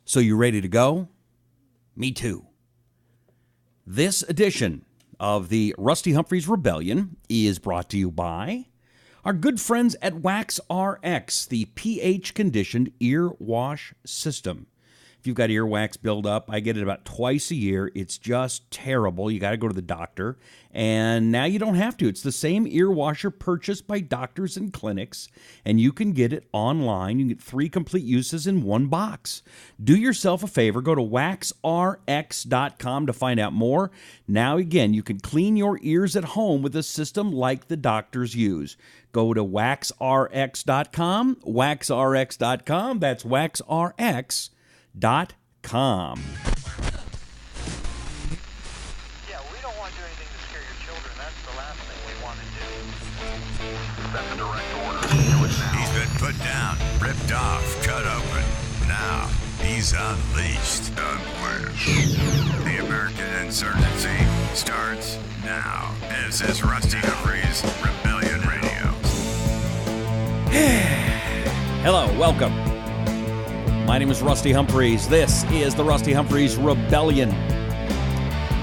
So you ready to go? Me too. This edition of the Rusty Humphries Rebellion is brought to you by our good friends at Wax RX, the pH-conditioned ear wash system. If you've got earwax buildup, I get it about twice a year. It's just terrible. You got to go to the doctor. And now you don't have to. It's the same ear washer purchased by doctors and clinics, and you can get it online. You can get 3 complete uses in one box. Do yourself a favor. Go to waxrx.com to find out more. Now, again, you can clean your ears at home with a system like the doctors use. Go to waxrx.com, waxrx.com. That's waxrx.com. Yeah, we don't want to do anything to scare your children. That's the last thing we want to do. That's a direct order. Do it now. He's been put down, ripped off, cut open. Now, he's unleashed. Unleashed. The American insurgency starts now. This is Rusty Humphries Rebellion Radio. Hello, welcome. My name is Rusty Humphries. This is the Rusty Humphries Rebellion.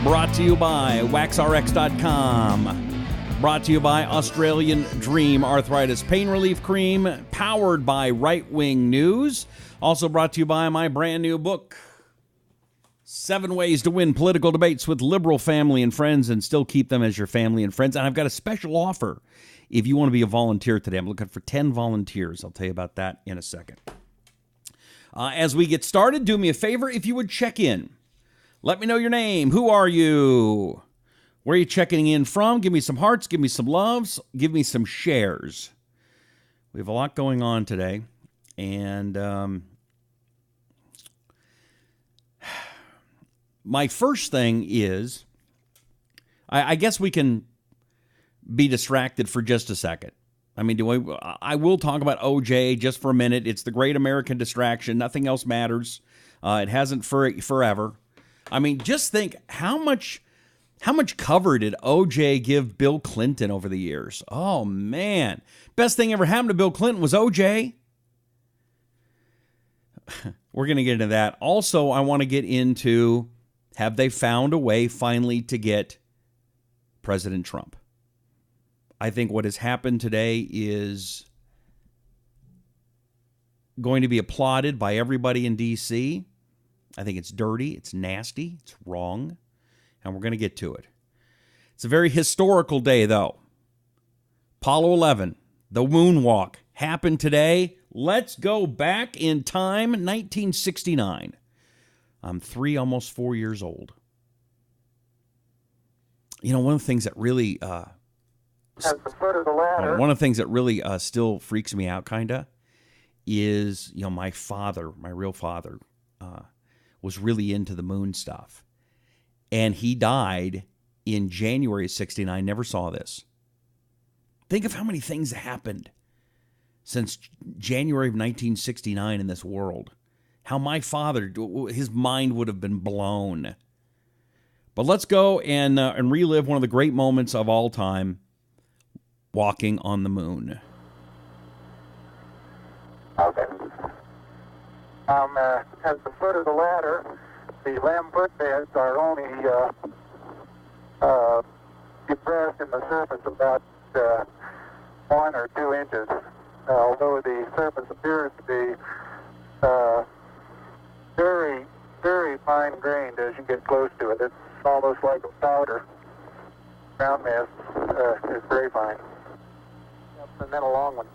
Brought to you by waxrx.com. Brought to you by Australian Dream Arthritis Pain Relief Cream. Powered by Right Wing News. Also brought to you by my brand new book, 7 Ways to Win Political Debates with Liberal Family and Friends and Still Keep Them as Your Family and Friends. And I've got a special offer if you want to be a volunteer today. I'm looking for 10 volunteers. I'll tell you about that in a second. As we get started, do me a favor if you would check in. Let me know your name. Who are you? Where are you checking in from? Give me some hearts. Give me some loves. Give me some shares. We have a lot going on today. And my first thing is, I guess we can be distracted for just a second. I mean, I will talk about OJ just for a minute. It's the great American distraction. Nothing else matters. It hasn't forever. I mean, just think how much cover did OJ give Bill Clinton over the years? Oh, man. Best thing ever happened to Bill Clinton was OJ. We're going to get into that. Also, I want to get into, have they found a way finally to get President Trump? I think what has happened today is going to be applauded by everybody in D.C. I think it's dirty, it's nasty, it's wrong, and we're going to get to it. It's a very historical day, though. Apollo 11, the moonwalk, happened today. Let's go back in time, 1969. I'm 3, almost 4 years old. You know, one of the things that really... At the foot of the ladder. One of the things that really still freaks me out, kind of, is, you know, my father, my real father, was really into the moon stuff. And he died in January of 69. Never saw this. Think of how many things happened since January of 1969 in this world. How my father, his mind would have been blown. But let's go and relive one of the great moments of all time. Walking on the moon. Okay. At the foot of the ladder, the lamb footbeds are only depressed in the surface about 1 or 2 inches, although the surface appears to be very, very fine-grained as you get close to it. It's almost like a powder. Ground mass is very fine. And then a long one.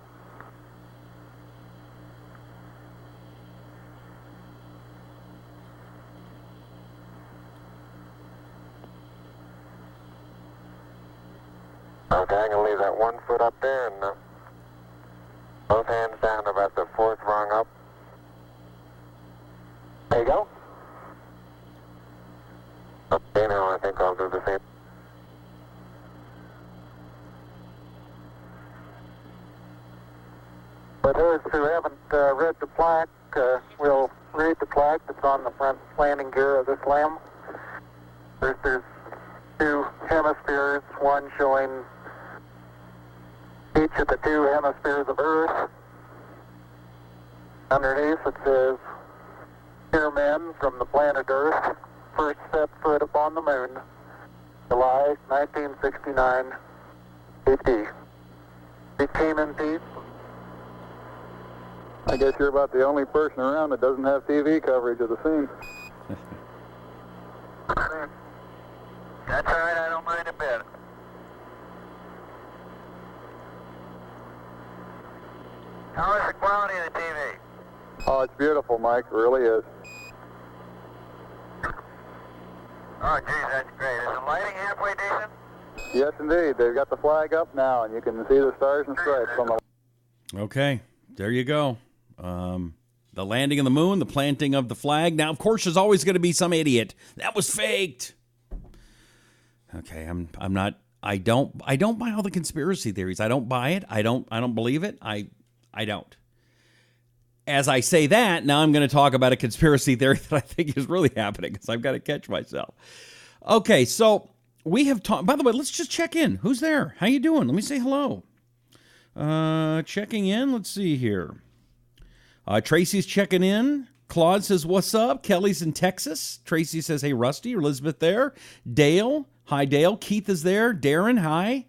Okay, I'm going to leave that 1 foot up there and both hands down about the 4th rung up. There you go. Okay, now I think I'll do the same. For those who haven't read the plaque, we'll read the plaque that's on the front landing gear of this lamb. There's 2 hemispheres, one showing each of the 2 hemispheres of Earth. Underneath it says Here men from the planet Earth first set foot upon the moon, July 1969 AD. Became indeed. I guess you're about the only person around that doesn't have TV coverage of the scene. That's all right, I don't mind a bit. How is the quality of the TV? Oh, it's beautiful, Mike. It really is. Oh, geez, that's great. Is the lighting halfway decent? Yes, indeed. They've got the flag up now, and you can see the stars and stripes on the... Okay, there you go. The landing of the moon, the planting of the flag. Now, of course, there's always going to be some idiot. That was faked. Okay, I don't buy all the conspiracy theories. I don't buy it. I don't believe it. I don't. As I say that, now I'm going to talk about a conspiracy theory that I think is really happening because I've got to catch myself. Okay, so we have talked. By the way, let's just check in. Who's there? How you doing? Let me say hello. Checking in. Let's see here. Tracy's checking in. Claude says, what's up? Kelly's in Texas. Tracy says, hey, Rusty. Elizabeth there. Dale. Hi, Dale. Keith is there. Darren, hi.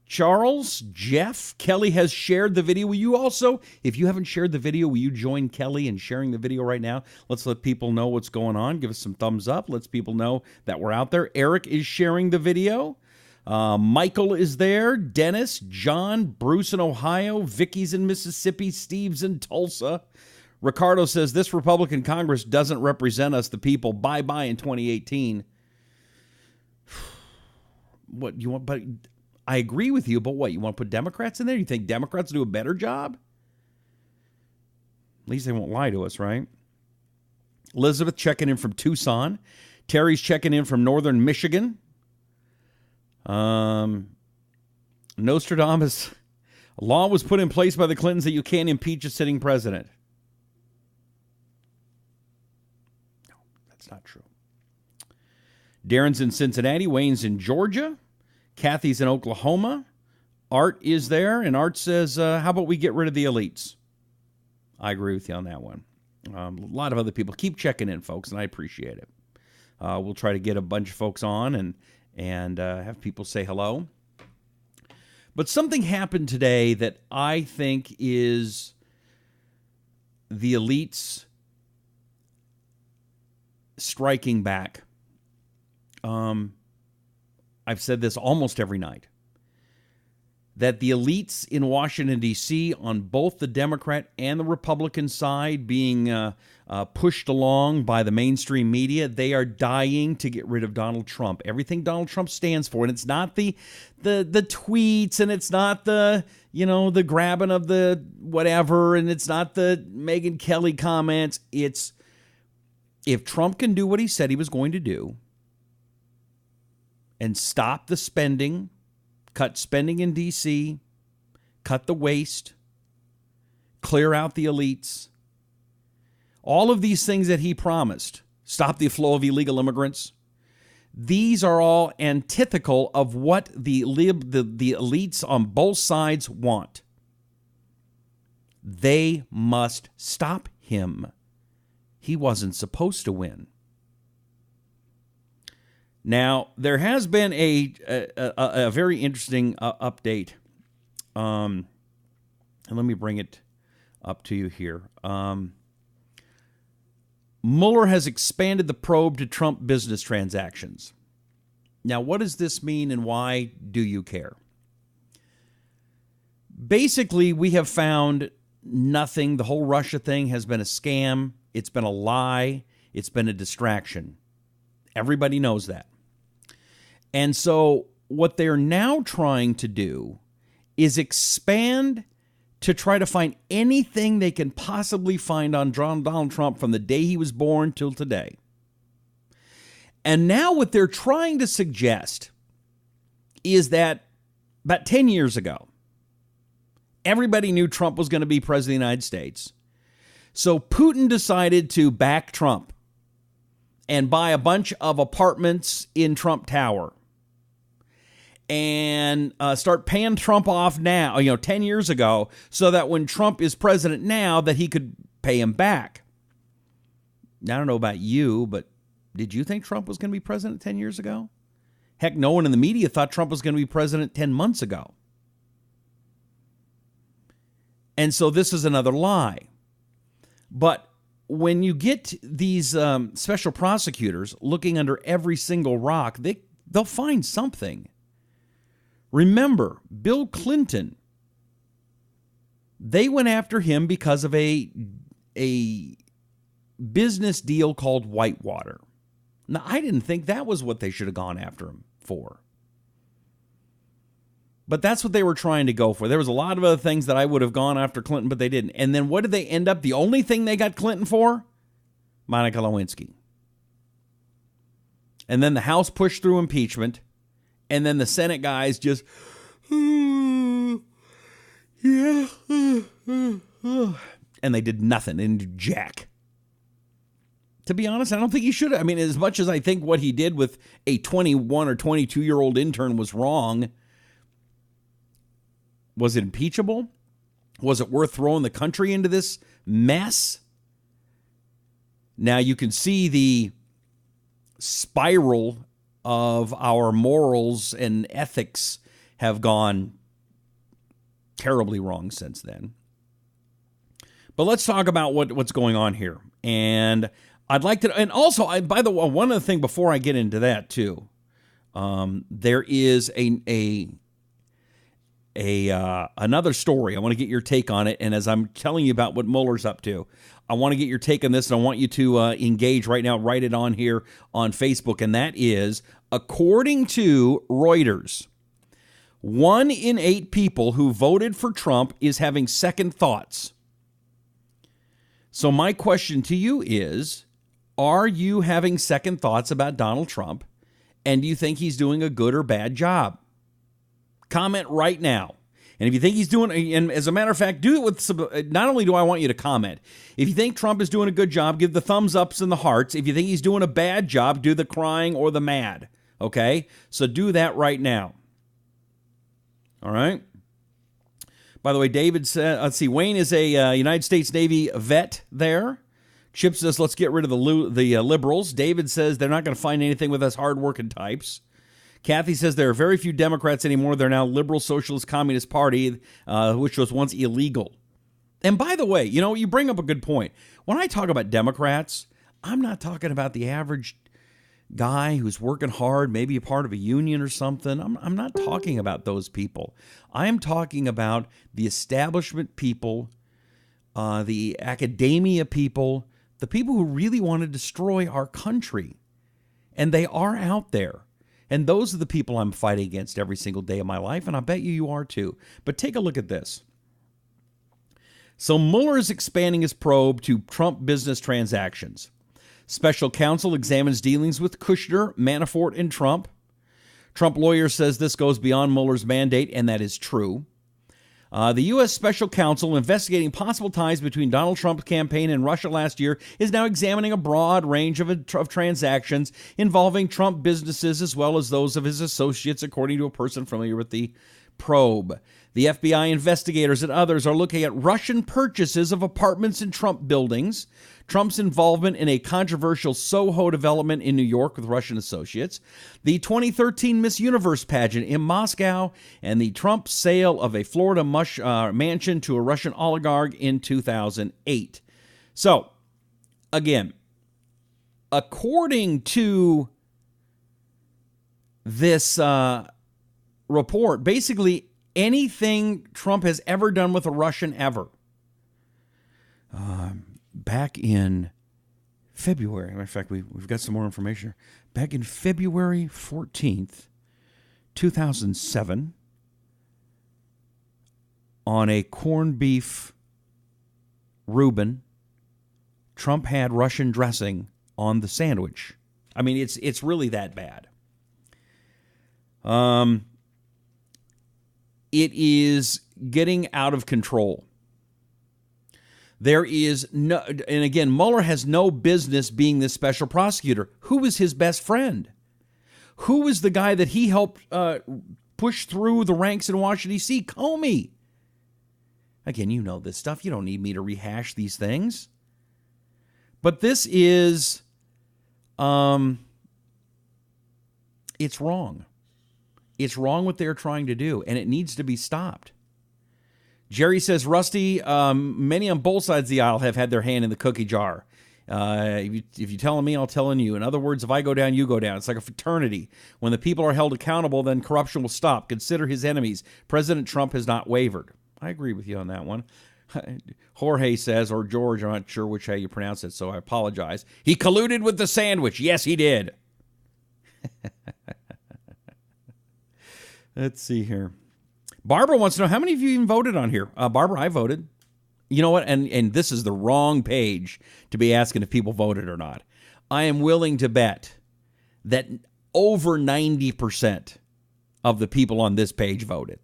Charles, Jeff. Kelly has shared the video. Will you also, if you haven't shared the video, will you join Kelly in sharing the video right now? Let's let people know what's going on. Give us some thumbs up. Let's people know that we're out there. Eric is sharing the video. Michael is there. Dennis, John, Bruce in Ohio. Vicky's in Mississippi. Steve's in Tulsa. Ricardo says, this Republican Congress doesn't represent us, the people. Bye-bye in 2018. What you want? But I agree with you, but what? You want to put Democrats in there? You think Democrats do a better job? At least they won't lie to us, right? Elizabeth checking in from Tucson. Terry's checking in from northern Michigan. Nostradamus. A law was put in place by the Clintons that you can't impeach a sitting president. No, that's not true. Darren's in Cincinnati. Wayne's in Georgia. Kathy's in Oklahoma. Art is there, and Art says, how about we get rid of the elites? I agree with you on that one. A lot of other people. Keep checking in, folks, and I appreciate it. We'll try to get a bunch of folks on and have people say hello. But something happened today that I think is the elites striking back. I've said this almost every night, that the elites in Washington, D.C., on both the Democrat and the Republican side being pushed along by the mainstream media, they are dying to get rid of Donald Trump. Everything Donald Trump stands for, and it's not the tweets, and it's not the grabbing of the whatever, and it's not the Megyn Kelly comments. It's if Trump can do what he said he was going to do, and stop the spending, cut spending in D.C., cut the waste, clear out the elites, all of these things that he promised, stop the flow of illegal immigrants, these are all antithetical of what the elites on both sides want. They must stop him. He wasn't supposed to win. Now, there has been a very interesting update, and let me bring it up to you here. Mueller has expanded the probe to Trump business transactions. Now, what does this mean, and why do you care? Basically, we have found nothing. The whole Russia thing has been a scam. It's been a lie. It's been a distraction. Everybody knows that. And so what they're now trying to do is expand to try to find anything they can possibly find on Donald Trump from the day he was born till today. And now what they're trying to suggest is that about 10 years ago, everybody knew Trump was going to be president of the United States. So Putin decided to back Trump and buy a bunch of apartments in Trump Tower and start paying Trump off now, 10 years ago, so that when Trump is president now, that he could pay him back. I don't know about you, but did you think Trump was going to be president 10 years ago? Heck, no one in the media thought Trump was going to be president 10 months ago. And so this is another lie. But when you get these special prosecutors looking under every single rock, they'll find something. Remember, Bill Clinton, they went after him because of a business deal called Whitewater. Now, I didn't think that was what they should have gone after him for. But that's what they were trying to go for. There was a lot of other things that I would have gone after Clinton, but they didn't. And then what did they end up? The only thing they got Clinton for? Monica Lewinsky. And then the House pushed through impeachment. And then the Senate guys just, and they did nothing. They didn't do jack. To be honest, I don't think he should have. I mean, as much as I think what he did with a 21 or 22-year-old intern was wrong, was it impeachable? Was it worth throwing the country into this mess? Now you can see the spiral of our morals and ethics have gone terribly wrong since then. But let's talk about what's going on here. And I'd like to, and also, by the way, one other thing before I get into that too, there is another story. I want to get your take on it. And as I'm telling you about what Mueller's up to, I want to get your take on this, and I want you to engage right now. Write it on here on Facebook. And that is, according to Reuters, 1 in 8 people who voted for Trump is having second thoughts. So my question to you is, are you having second thoughts about Donald Trump? And do you think he's doing a good or bad job? Comment right now. And if you think he's doing, and as a matter of fact, do it with some, not only do I want you to comment, if you think Trump is doing a good job, give the thumbs ups and the hearts. If you think he's doing a bad job, do the crying or the mad. Okay? So do that right now. All right? By the way, David said, let's see, Wayne is a United States Navy vet there. Chip says, let's get rid of the liberals. David says they're not going to find anything with us hardworking types. Kathy says there are very few Democrats anymore. They're now liberal, socialist, communist party, which was once illegal. And by the way, you know, you bring up a good point. When I talk about Democrats, I'm not talking about the average guy who's working hard, maybe a part of a union or something. I'm not talking about those people. I am talking about the establishment people, the academia people, the people who really want to destroy our country. And they are out there. And those are the people I'm fighting against every single day of my life, and I bet you are too. But take a look at this. So Mueller is expanding his probe to Trump business transactions. Special counsel examines dealings with Kushner, Manafort, and Trump. Trump lawyer says this goes beyond Mueller's mandate, and that is true. The U.S. Special Counsel investigating possible ties between Donald Trump's campaign and Russia last year is now examining a broad range of transactions involving Trump businesses as well as those of his associates, according to a person familiar with the probe. The FBI investigators and others are looking at Russian purchases of apartments in Trump buildings, Trump's involvement in a controversial Soho development in New York with Russian associates, the 2013 Miss Universe pageant in Moscow, and the Trump sale of a Florida mansion to a Russian oligarch in 2008. So, again, according to this report, basically anything Trump has ever done with a Russian ever, back in February, in fact, we've got some more information here. Back in February 14th, 2007, on a corned beef Reuben, Trump had Russian dressing on the sandwich. I mean, it's really that bad. It is getting out of control. There is no, and again, Mueller has no business being this special prosecutor. Who was his best friend? Who was the guy that he helped push through the ranks in Washington, D.C.? Comey. Again, you know this stuff. You don't need me to rehash these things. But this is, it's wrong. It's wrong what they're trying to do, and it needs to be stopped. Jerry says, Rusty, many on both sides of the aisle have had their hand in the cookie jar. If you're telling me, I'll telling you. In other words, if I go down, you go down. It's like a fraternity. When the people are held accountable, then corruption will stop. Consider his enemies. President Trump has not wavered. I agree with you on that one. Jorge says, or George, I'm not sure which way you pronounce it, so I apologize. He colluded with the sandwich. Yes, he did. Let's see here. Barbara wants to know, how many of you even voted on here? Barbara, I voted. You know what? And this is the wrong page to be asking if people voted or not. I am willing to bet that over 90% of the people on this page voted.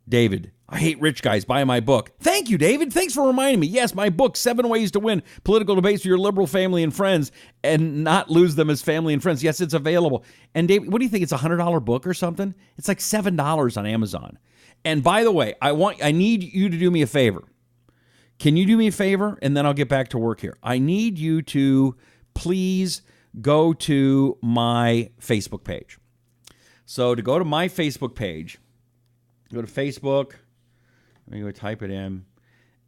David, I hate rich guys. Buy my book. Thank you, David. Thanks for reminding me. Yes, my book, 7 Ways to Win Political Debates with Your Liberal Family and Friends and Not Lose Them as Family and Friends. Yes, it's available. And David, what do you think? It's a $100 book or something? It's like $7 on Amazon. And by the way, I need you to do me a favor. Can you do me a favor? And then I'll get back to work here. I need you to please go to my Facebook page. So to go to my Facebook page, go to Facebook. Let me go type it in.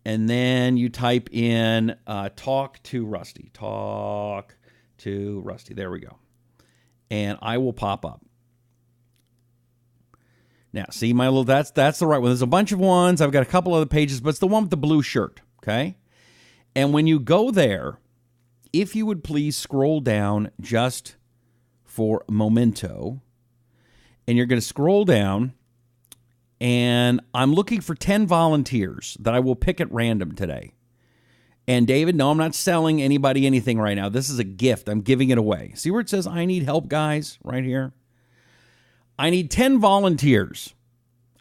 And then you type in Talk to Rusty. Talk to Rusty. There we go. And I will pop up. Now, see my little, that's the right one. There's a bunch of ones. I've got a couple other pages, but it's the one with the blue shirt, okay? And when you go there, if you would please scroll down just for a momento, and you're going to scroll down, and I'm looking for 10 volunteers that I will pick at random today. And David, no, I'm not selling anybody anything right now. This is a gift. I'm giving it away. See where it says, I need help, guys, right here? I need 10 volunteers.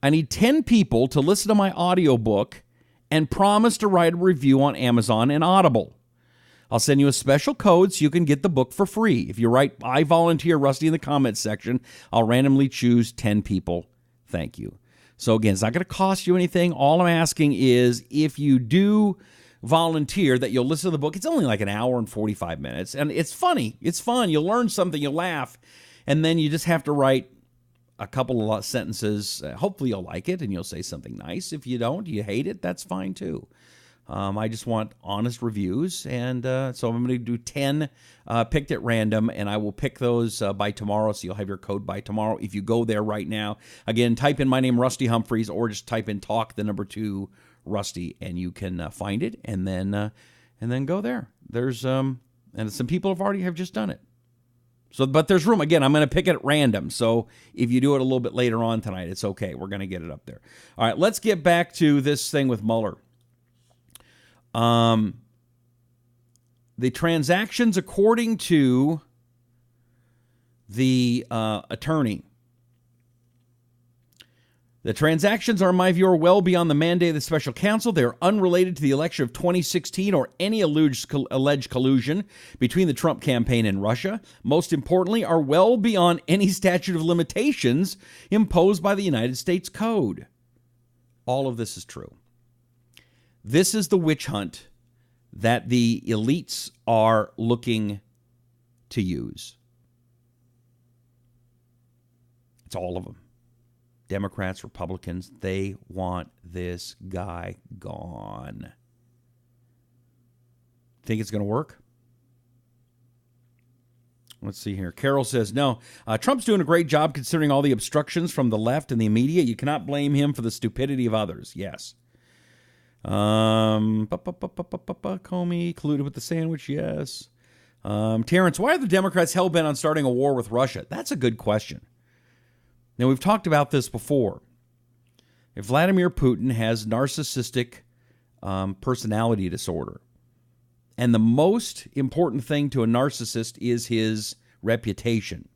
I need 10 people to listen to my audiobook and promise to write a review on Amazon and Audible. I'll send you a special code so you can get the book for free. If you write, I volunteer Rusty in the comments section, I'll randomly choose 10 people. Thank you. So again, it's not going to cost you anything. All I'm asking is if you do volunteer that you'll listen to the book. It's only like an hour and 45 minutes. And it's funny. It's fun. You'll learn something. You'll laugh. And then you just have to write a couple of sentences. Hopefully you'll like it and you'll say something nice. If you don't, you hate it, that's fine too. I just want honest reviews. And so I'm going to do 10 picked at random, and I will pick those by tomorrow. So you'll have your code by tomorrow. If you go there right now, again, type in my name, Rusty Humphries, or just type in talk, the number 2, Rusty, and you can find it. And then go there. There's, and some people have just done it. So, but there's room. Again, I'm going to pick it at random. So if you do it a little bit later on tonight, it's okay. We're going to get it up there. All right, let's get back to this thing with Mueller. The transactions, according to the attorney, the transactions are, in my view, well beyond the mandate of the special counsel. They are unrelated to the election of 2016 or any alleged collusion between the Trump campaign and Russia. Most importantly, are well beyond any statute of limitations imposed by the United States Code. All of this is true. This is the witch hunt that the elites are looking to use. It's all of them. Democrats, Republicans, they want this guy gone. Think it's going to work? Let's see here. Carol says, no. Trump's doing a great job considering all the obstructions from the left and the media. You cannot blame him for the stupidity of others. Yes. Comey colluded with the sandwich. Yes. Terrence, why are the Democrats hell-bent on starting a war with Russia? That's a good question. Now, we've talked about this before. If Vladimir Putin has narcissistic personality disorder, and the most important thing to a narcissist is his reputation.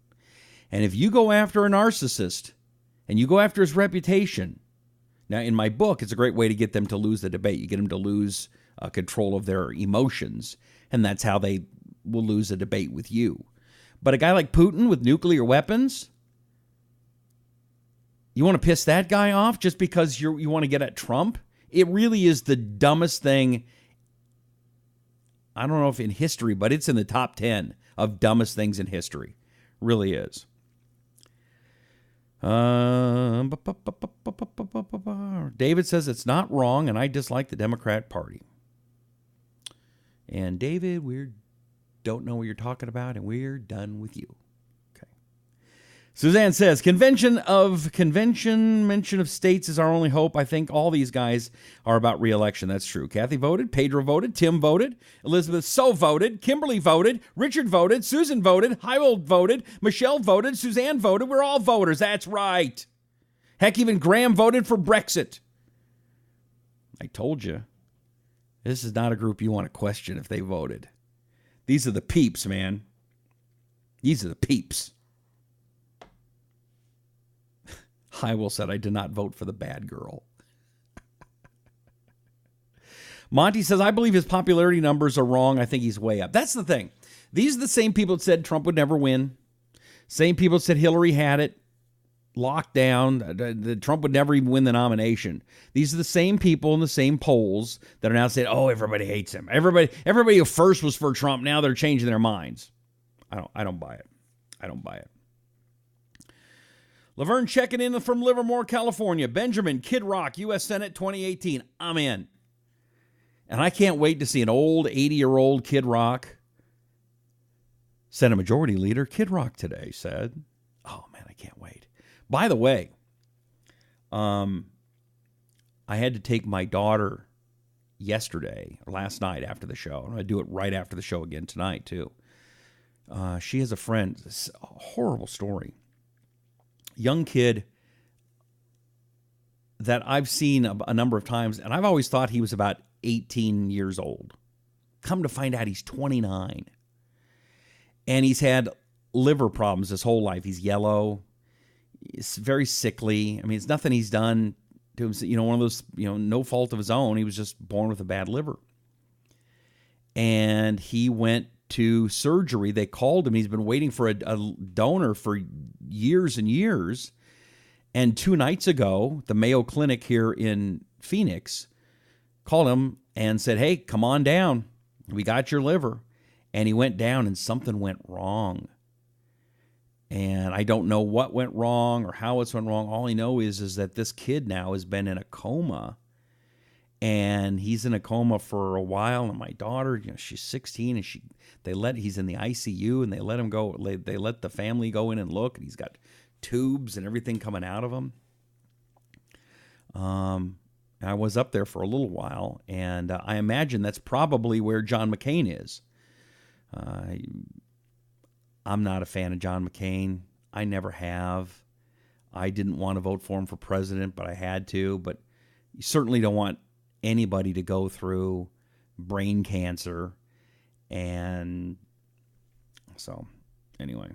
And if you go after a narcissist and you go after his reputation, now in my book, it's a great way to get them to lose the debate. You get them to lose control of their emotions, and that's how they will lose a debate with you. But a guy like Putin with nuclear weapons, you want to piss that guy off just because you want to get at Trump? It really is the dumbest thing I don't know if in history, but it's in the top 10 of dumbest things in history. Really is. David says it's not wrong, and I dislike the Democrat Party. And David, we don't know what you're talking about, and we're done with you. Okay. Suzanne says, mention of states is our only hope. I think all these guys are about re-election. That's true. Kathy voted. Pedro voted. Tim voted. Elizabeth voted. Kimberly voted. Richard voted. Susan voted. Hywell voted. Michelle voted. Suzanne voted. We're all voters. That's right. Heck, even Graham voted for Brexit. I told you. This is not a group you want to question if they voted. These are the peeps, man. These are the peeps. Hywell said, I did not vote for the bad girl. Monty says, I believe his popularity numbers are wrong. I think he's way up. That's the thing. These are the same people that said Trump would never win. Same people that said Hillary had it locked down, that Trump would never even win the nomination. These are the same people in the same polls that are now saying, oh, everybody hates him. Everybody who first was for Trump, now they're changing their minds. I don't buy it. I don't buy it. Laverne checking in from Livermore, California. Benjamin, Kid Rock, U.S. Senate 2018. I'm in. And I can't wait to see an old 80-year-old Kid Rock. Senate Majority Leader Kid Rock today said, oh, man, I can't wait. By the way, I had to take my daughter last night after the show. I'm going to do it right after the show again tonight, too. She has a friend. It's a horrible story. Young kid that I've seen a number of times, and I've always thought he was about 18 years old. Come to find out, he's 29. And he's had liver problems his whole life. He's yellow. He's very sickly. I mean, it's nothing he's done to him. One of those, no fault of his own. He was just born with a bad liver. And he went to surgery. They called him. He's been waiting for a donor for years and years. And 2 nights ago, the Mayo Clinic here in Phoenix called him and said, hey, come on down. We got your liver. And he went down and something went wrong. And I don't know what went wrong or how it's went wrong. All I know is that this kid now has been in a coma. And he's in a coma for a while. And my daughter, she's 16, and he's in the ICU, and they let him go. They let the family go in and look, and he's got tubes and everything coming out of him. I was up there for a little while, and I imagine that's probably where John McCain is. I'm not a fan of John McCain. I never have. I didn't want to vote for him for president, but I had to. But you certainly don't want anybody to go through brain cancer. And so, anyway.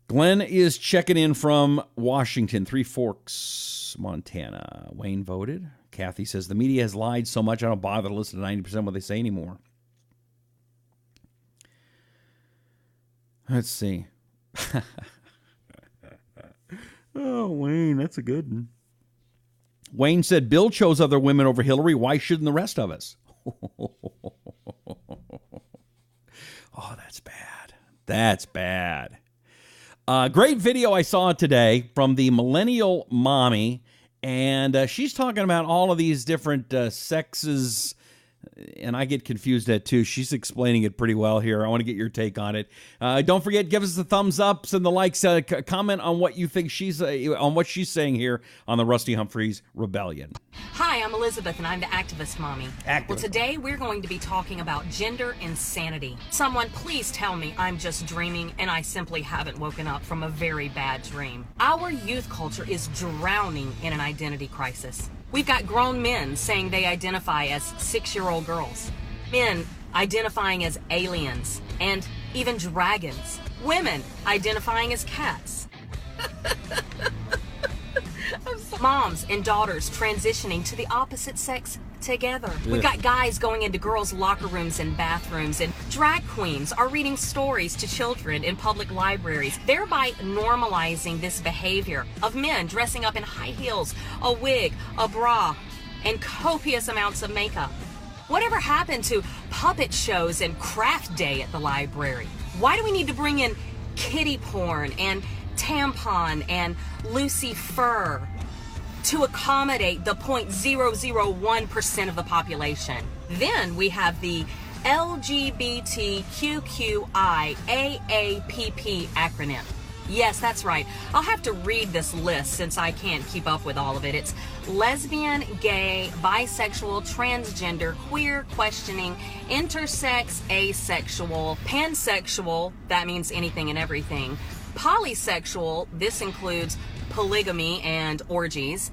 Glenn is checking in from Washington, Three Forks, Montana. Wayne voted. Kathy says, the media has lied so much I don't bother to listen to 90% of what they say anymore. Let's see. Oh, Wayne, that's a good one. Wayne said, Bill chose other women over Hillary. Why shouldn't the rest of us? Oh, that's bad. That's bad. Great video I saw today from the Millennial Mommy, and she's talking about all of these different sexes, and I get confused at too. She's explaining it pretty well here. I want to get your take on it. Don't forget, give us the thumbs ups and the likes. Comment on what you think on what she's saying here on the Rusty Humphries Rebellion. Hi, I'm Elizabeth, and I'm the Activist Mommy. Well, today we're going to be talking about gender insanity. Someone please tell me I'm just dreaming and I simply haven't woken up from a very bad dream. Our youth culture is drowning in an identity crisis. We've got grown men saying they identify as 6-year-old girls, men identifying as aliens, and even dragons, women identifying as cats. Moms and daughters transitioning to the opposite sex together. We've got guys going into girls' locker rooms and bathrooms, and drag queens are reading stories to children in public libraries, thereby normalizing this behavior of men dressing up in high heels, a wig, a bra, and copious amounts of makeup. Whatever happened to puppet shows and craft day at the library? Why do we need to bring in kitty porn and tampon and Lucy fur to accommodate the 0.001% of the population? Then we have the LGBTQQIAAPP acronym. Yes, that's right. I'll have to read this list since I can't keep up with all of it. It's lesbian, gay, bisexual, transgender, queer, questioning, intersex, asexual, pansexual, that means anything and everything, polysexual, this includes polygamy and orgies,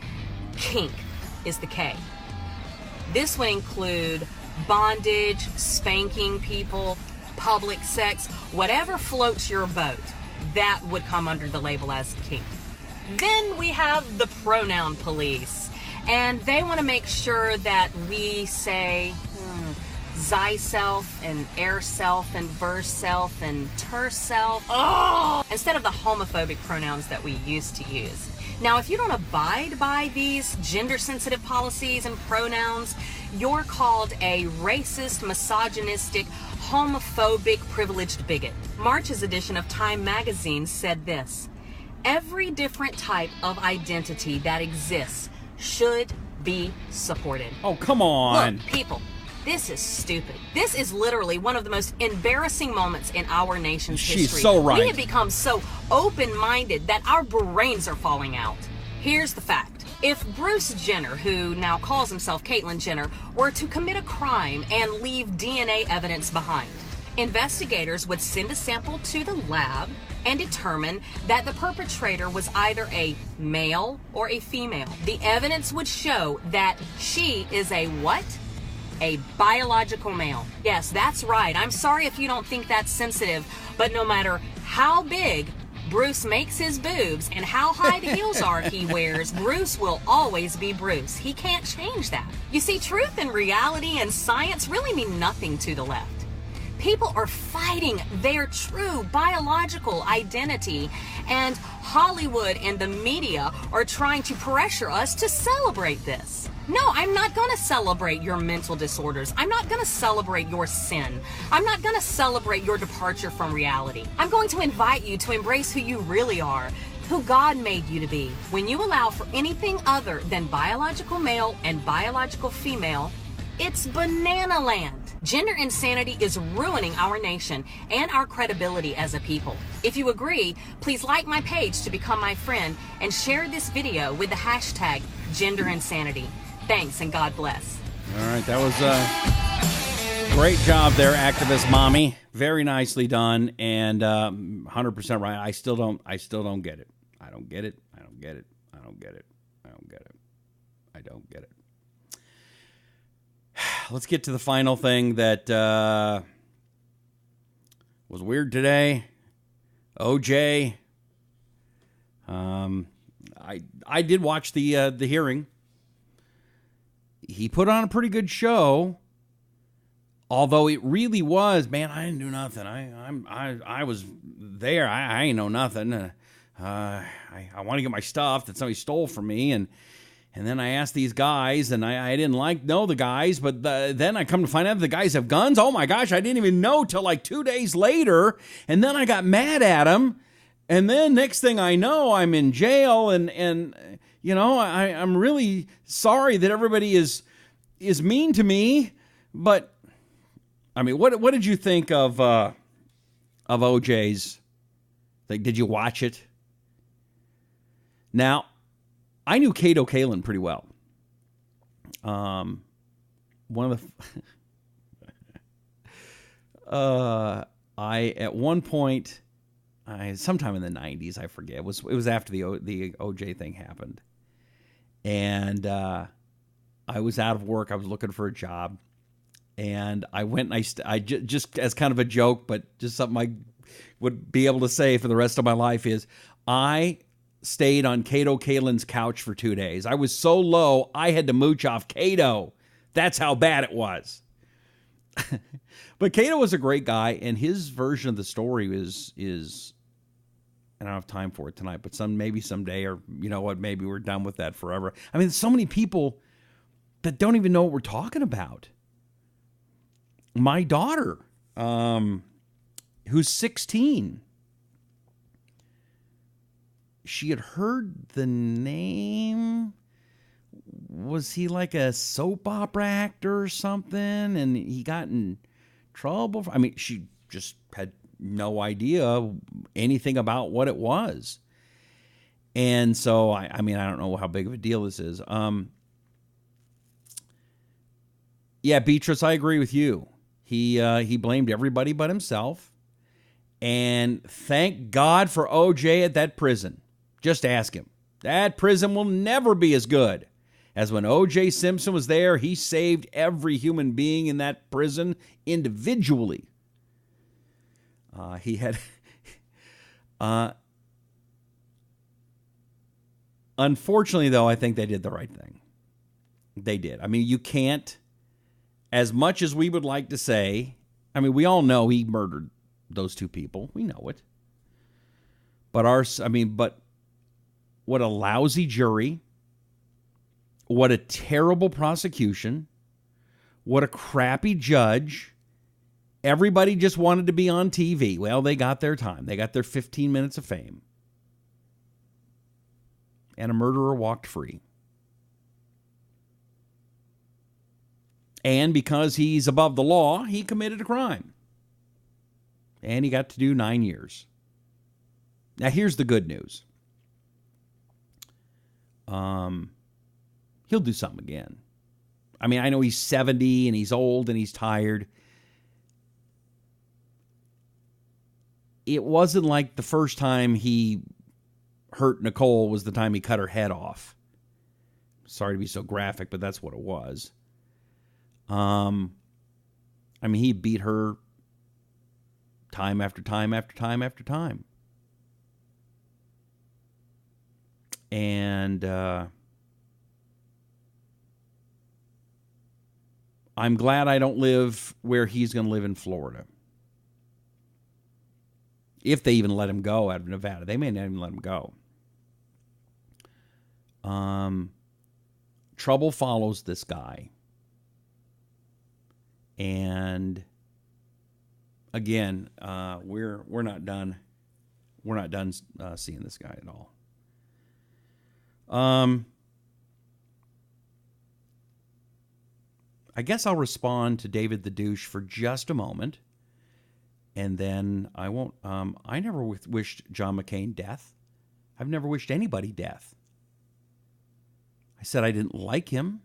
kink is the K. This would include bondage, spanking people, public sex, whatever floats your boat. That would come under the label as kink. Then we have the pronoun police, and they want to make sure that we say thyself and airself and verself and terself, instead of the homophobic pronouns that we used to use. Now, if you don't abide by these gender-sensitive policies and pronouns, you're called a racist, misogynistic, homophobic, privileged bigot. March's edition of Time magazine said this: every different type of identity that exists should be supported. Oh, come on. Look, people, this is stupid. This is literally one of the most embarrassing moments in our nation's history. She's so right. We have become so open-minded that our brains are falling out. Here's the fact. If Bruce Jenner, who now calls himself Caitlyn Jenner, were to commit a crime and leave DNA evidence behind, investigators would send a sample to the lab and determine that the perpetrator was either a male or a female. The evidence would show that she is a what? A biological male. Yes, that's right. I'm sorry if you don't think that's sensitive, but no matter how big Bruce makes his boobs and how high the heels are he wears, Bruce will always be Bruce. He can't change that. You see, truth and reality and science really mean nothing to the left. People are fighting their true biological identity, and Hollywood and the media are trying to pressure us to celebrate this. No, I'm not going to celebrate your mental disorders. I'm not going to celebrate your sin. I'm not going to celebrate your departure from reality. I'm going to invite you to embrace who you really are, who God made you to be. When you allow for anything other than biological male and biological female, it's banana land. Gender insanity is ruining our nation and our credibility as a people. If you agree, please like my page to become my friend and share this video with the hashtag #GenderInsanity. Thanks and God bless. All right, that was a great job there, activist mommy. Very nicely done, and 100% right. I still don't get it. I don't get it. I don't get it. I don't get it. I don't get it. I don't get it. Let's get to the final thing that was weird today. OJ. I did watch the hearing. He put on a pretty good show, although it really was, man, I didn't do nothing. I was there. I ain't know nothing. I want to get my stuff that somebody stole from me, and then I asked these guys, and I didn't know the guys, but then I come to find out the guys have guns. Oh my gosh, I didn't even know till like 2 days later, and then I got mad at them, and then next thing I know, I'm in jail, and you know, I'm really sorry that everybody is mean to me, but I mean, what did you think of OJ's? Like, did you watch it? Now, I knew Kato Kaelin pretty well. One of the at one point, sometime in the 90s, I forget. It was after the OJ thing happened. And I was out of work. I was looking for a job. And I went and I just as kind of a joke, but just something I would be able to say for the rest of my life is, I stayed on Kato Kaelin's couch for 2 days. I was so low, I had to mooch off Kato. That's how bad it was. But Kato was a great guy, and his version of the story is I don't have time for it tonight, but maybe someday, or you know what, maybe we're done with that forever. I mean, so many people that don't even know what we're talking about. my daughter, who's 16, she had heard the name. Was he like a soap opera actor or something? And he got in trouble. I mean, she just had no idea anything about what it was. And so, I mean, I don't know how big of a deal this is. Yeah, Beatrice, I agree with you. He blamed everybody but himself. And thank God for OJ at that prison. Just ask him. That prison will never be as good as when O.J. Simpson was there. He saved every human being in that prison individually. He had... Unfortunately, though, I think they did the right thing. They did. I mean, you can't, as much as we would like to say, I mean, we all know he murdered those two people. We know it. But but what a lousy jury. What a terrible prosecution. What a crappy judge. Everybody just wanted to be on TV. Well, they got their time. They got their 15 minutes of fame. And a murderer walked free. And because he's above the law, he committed a crime. And he got to do 9 years. Now, here's the good news. He'll do something again. I mean, I know he's 70 and he's old and he's tired. It wasn't like the first time he hurt Nicole was the time he cut her head off. Sorry to be so graphic, but that's what it was. I mean, he beat her time after time after time after time. And I'm glad I don't live where he's going to live in Florida. If they even let him go out of Nevada. They may not even let him go. Trouble follows this guy. And again, we're not done. We're not done seeing this guy at all. I guess I'll respond to David the Douche for just a moment, and then I won't. I never wished John McCain death. I've never wished anybody death. I said I didn't like him.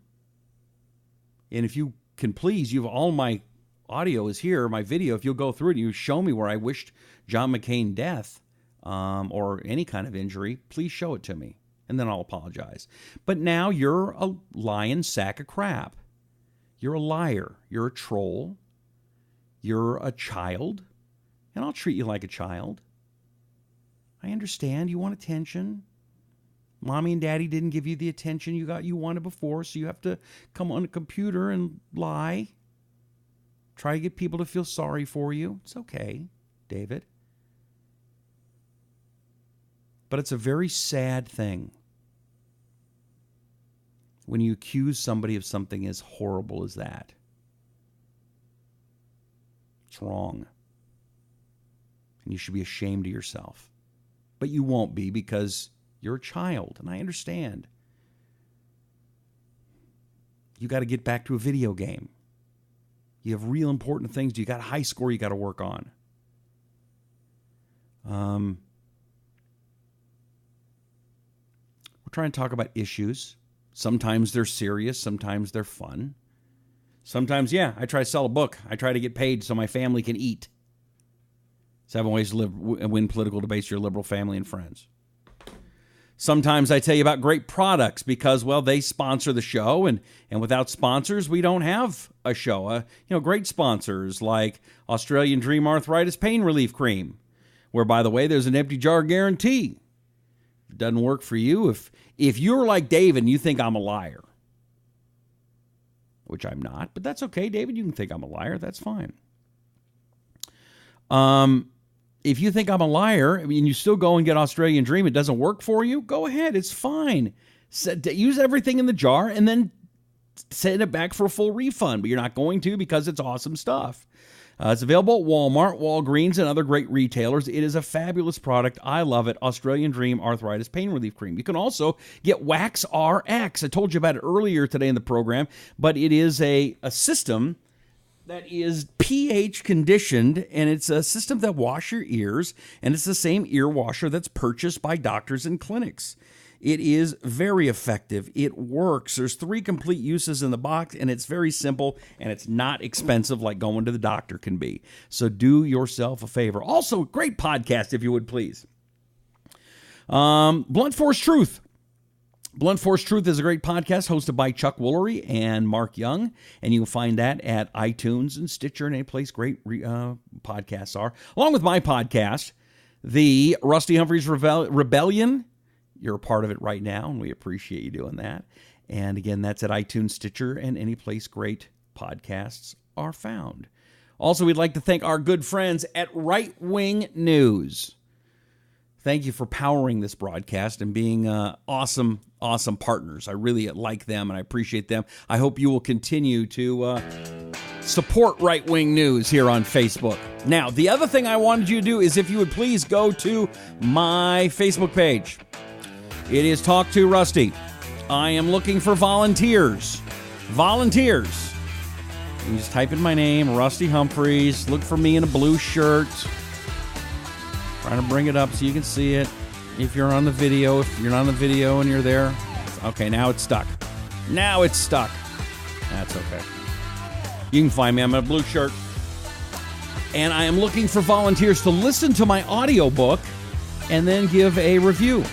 And if you can please, all my audio is here, my video. If you'll go through it and you show me where I wished John McCain death or any kind of injury, please show it to me, and then I'll apologize. But now you're a lying sack of crap. You're a liar. You're a troll. You're a child, and I'll treat you like a child. I understand you want attention. Mommy and Daddy didn't give you the attention you wanted before, so you have to come on a computer and lie. Try to get people to feel sorry for you. It's okay, David. But it's a very sad thing when you accuse somebody of something as horrible as that. It's wrong. And you should be ashamed of yourself. But you won't be because you're a child, and I understand. You got to get back to a video game. You have real important things. You got a high score you got to work on. We're trying to talk about issues. Sometimes they're serious. Sometimes they're fun. Sometimes, yeah, I try to sell a book. I try to get paid so my family can eat. 7 ways to win political debates for your liberal family and friends. Sometimes I tell you about great products because, well, they sponsor the show, and without sponsors, we don't have a show. Great sponsors like Australian Dream Arthritis Pain Relief Cream, where, by the way, there's an empty jar guarantee. If it doesn't work for you, if you're like David and you think I'm a liar, which I'm not, but that's okay, David, you can think I'm a liar. That's fine. If you think I'm a liar, and you still go and get Australian Dream, it doesn't work for you, go ahead. It's fine. Use everything in the jar and then send it back for a full refund, but you're not going to because it's awesome stuff. It's available at Walmart, Walgreens, and other great retailers. It is a fabulous product. I love it. Australian Dream Arthritis Pain Relief Cream. You can also get Wax RX. I told you about it earlier today in the program, but it is a system that is pH conditioned, and it's a system that washes your ears, and it's the same ear washer that's purchased by doctors and clinics. It is very effective. It works. There's 3 complete uses in the box, and it's very simple, and it's not expensive like going to the doctor can be. So do yourself a favor. Also, great podcast, if you would please. Blunt Force Truth. Blunt Force Truth is a great podcast hosted by Chuck Woolery and Mark Young, and you can find that at iTunes and Stitcher and any place great podcasts are. Along with my podcast, the Rusty Humphries Rebellion. You're a part of it right now, and we appreciate you doing that. And again, that's at iTunes, Stitcher, and any place great podcasts are found. Also, we'd like to thank our good friends at Right Wing News. Thank you for powering this broadcast and being awesome partners. I really like them, and I appreciate them. I hope you will continue to support Right Wing News here on Facebook. Now, the other thing I wanted you to do is if you would please go to my Facebook page. It is Talk to Rusty. I am looking for volunteers. Volunteers. You can just type in my name, Rusty Humphries. Look for me in a blue shirt. Trying to bring it up so you can see it. If you're on the video, if you're not on the video and you're there. Okay, now it's stuck. Now it's stuck. That's okay. You can find me. I'm in a blue shirt. And I am looking for volunteers to listen to my audiobook and then give a review.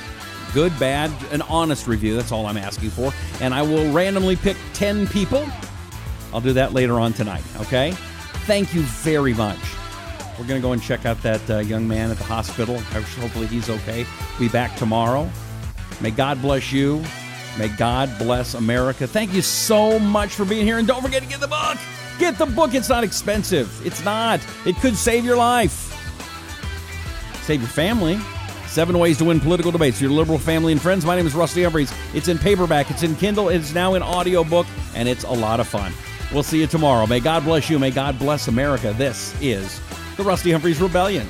Good, bad, an honest review. That's all I'm asking for. And I will randomly pick 10 people. I'll do that later on tonight, okay? Thank you very much. We're going to go and check out that young man at the hospital. Hopefully he's okay. Be back tomorrow. May God bless you. May God bless America. Thank you so much for being here. And don't forget to get the book. Get the book. It's not expensive. It's not. It could save your life. Save your family. 7 Ways to Win Political Debates for your liberal family and friends. My name is Rusty Humphries. It's in paperback. It's in Kindle. It's now in audiobook, and it's a lot of fun. We'll see you tomorrow. May God bless you. May God bless America. This is the Rusty Humphries Rebellion.